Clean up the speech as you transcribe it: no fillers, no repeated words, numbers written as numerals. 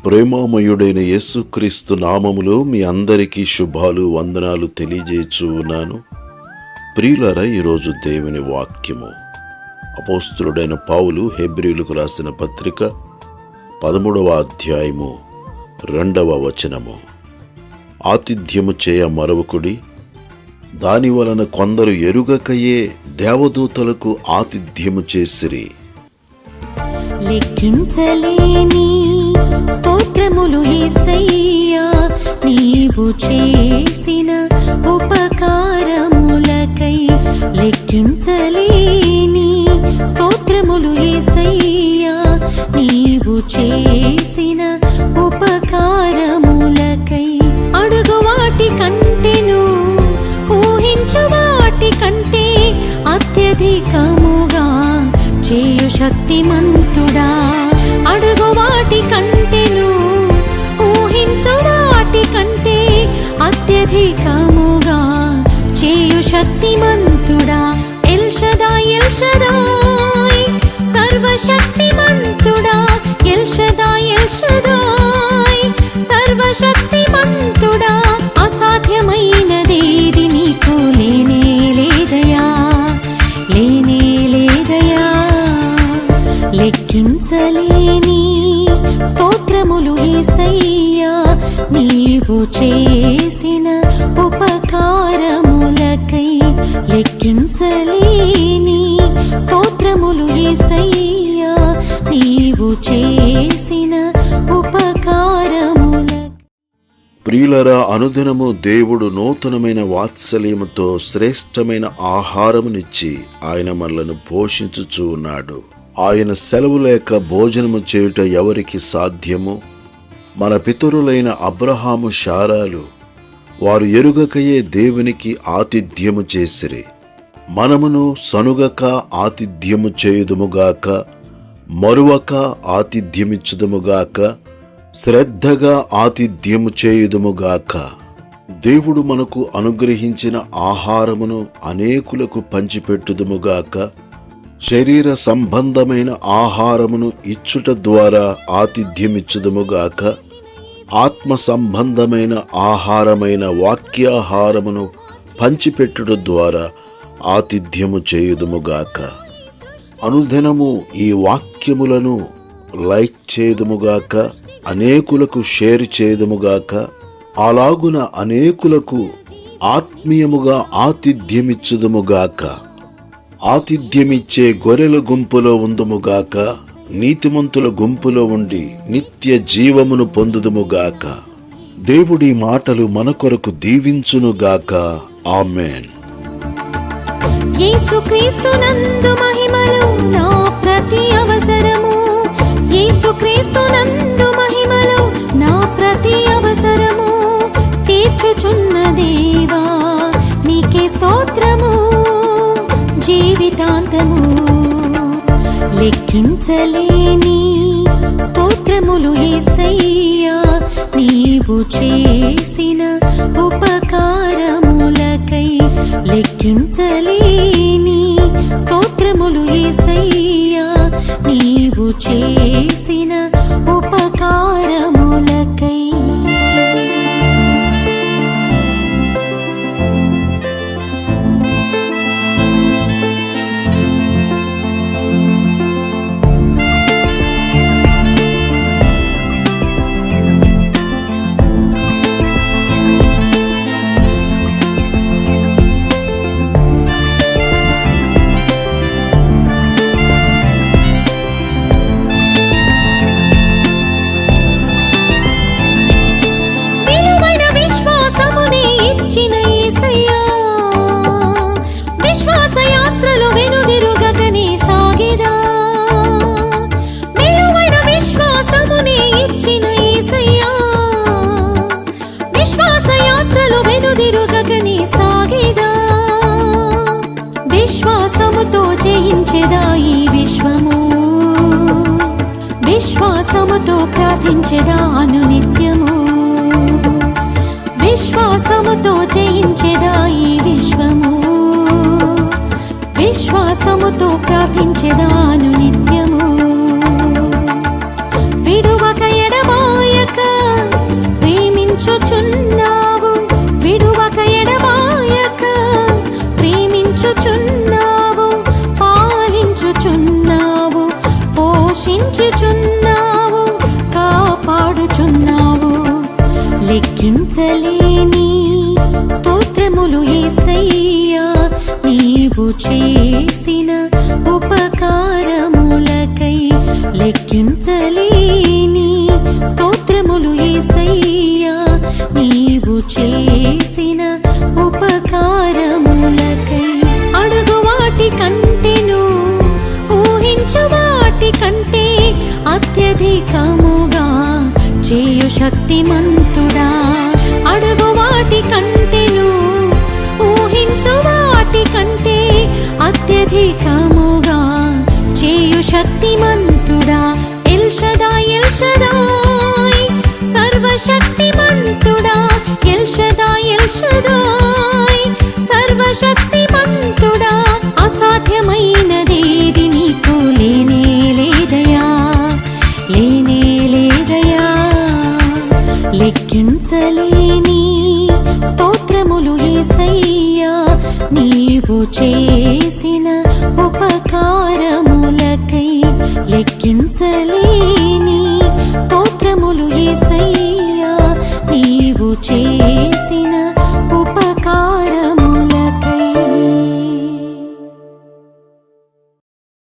ప్రేమామయుడైన యేసుక్రీస్తు నామములో మీ అందరికీ శుభాలు వందనాలు తెలియజేయచ్చు ఉన్నాను. ప్రియులారా, ఈరోజు దేవుని వాక్యము అపోస్తులుడైన పౌలు హెబ్రీయులకు రాసిన పత్రిక 13వ అధ్యాయము 2వ వచనము. ఆతిథ్యము చేయ మరవకుడి, దాని వలన కొందరు ఎరుగకయే దేవదూతలకు ఆతిథ్యము చేసిరి. లెక్కించలేని స్తోత్రములు యేసయ్యా, నీవు చేసిన ఉపకారములకై. లెక్కించలేని స్తోత్రములు యేసయ్యా, నీవు చేసిన ఉపకారములకై. అడుగు వాటి కంటెను, ఊహించు వాటి కంటే అత్యధికముగా చేయు శక్తిమంతుడా. అడుగు వాటి కంటెను, ఊహించు వాటి కంటే అత్యధికముగా చేయు శక్తిమంతుడా. ఎల్ షదాయ్, ఎల్ షదాయ్, సర్వశక్తిమంతుడా. ఎల్ షదాయ్, ఎల్ షదాయ్, సర్వశక్తిమంతుడా. అసాధ్యమైనదేది నీకు లేనే లేదయా, లేనే లేదయా. లెక్కించలేని స్తోత్రములు యేసయ్యా, నీవు చేసిన ఉపకారములకై. లెక్కించలేని స్తోత్రములు యేసయ్యా, నీవు చేసిన ఉపకారములకై. ప్రియులరా, అనుదినము దేవుడు నూతనమైన వాత్సల్యముతో శ్రేష్టమైన ఆహారమునిచ్చి ఆయన మనలను పోషించుచూ ఉన్నాడు. ఆయన సెలవు లేక భోజనము చేయుట ఎవరికి సాధ్యము? మన పితరులైన అబ్రహాము, శారాలు వారు ఎరుగకయే దేవునికి ఆతిథ్యము చేసిరి. మనమును సనుగక ఆతిథ్యము చేయుదుముగాక, మరువక ఆతిథ్యమిచ్చుదుముగాక, శ్రద్ధగా ఆతిథ్యము చేయుదుముగాక. దేవుడు మనకు అనుగ్రహించిన ఆహారమును అనేకులకు పంచిపెట్టుదుముగాక. శరీర సంబంధమైన ఆహారమును ఇచ్చుట ద్వారా ఆతిథ్యమిచ్చుదుముగాక. ఆత్మ సంబంధమైన ఆహారమైన వాక్యాహారమును పంచిపెట్టుట ద్వారా ఆతిథ్యము చేయుదుముగాక. అనుదినము ఈ వాక్యములను లైక్ చేయుదుముగాక, అనేకులకు షేర్ చేయుదుముగాక. అలాగున అనేకులకు ఆత్మీయముగా ఆతిథ్యమిచ్చుదుముగాక. ఆతిథ్యమిచ్చే గొర్రెల గుంపులో ఉందుముగాక, నీతిమంతుల గుంపులో ఉండి నిత్య జీవమును పొందుదుముగాక. దేవుడి మాటలు మన కొరకు దీవించునుగాక. ఆమేన్. యేసుక్రీస్తునందు మహిమలు నా ప్రతి అవసరము. యేసుక్రీస్తునందు మహిమలు నా ప్రతి అవసరము. తీర్చుచున్న దేవా నీకే స్తోత్రము జీవితాంతము. లెక్కించలేని స్తోత్రములు యేసయ్యా, నీవు చేసిన ఉపకారములకై. లెక్కించలేని స్తోత్రములు యేసయ్యా, నీవు చేసిన ఉపకారములకై. విశ్వాసముతో జయించెదా ఈ విశ్వము, విశ్వాసముతో ప్రార్థించెదా అనునిత్యము. విశ్వాసముతో జయించెదా ఈ విశ్వము, విశ్వాసముతో ప్రార్థించెదా అనునిత్యము. విడువక ఎడబాయ పాలించుచున్నావు, పోషించుచున్నావు, కాపాడుచున్నావు. లెక్కించలేని స్తోత్రములు యేసయ్యా, నీవు చేసిన ఉపకారములకై. లెక్కించలేని స్తోత్రములు యేసయ్యా, నీవు చేసిన ఉపకారములకై. అడుగు వాటి కంటెను, ఊహించు వాటి కంటే అత్యధికముగా చేయు శక్తిమంతుడా. అడుగు వాటి కంటెను, ఊహించు వాటి కంటే అత్యధికముగా చేయు శక్తిమంతుడా. ఎల్ షదాయ్, ఎల్ షదాయ్, సర్వశక్తిమంతుడా. ఎల్ షదాయ్, ఎల్ షదాయ్, సర్వశక్తిమంతుడా. అసాధ్యమైనదేది నీకు లేనే లేదయా, లేనే లేదయా. లెక్కించలేని స్తోత్రములు యేసయ్యా, నీవు చేసిన ఉపకారం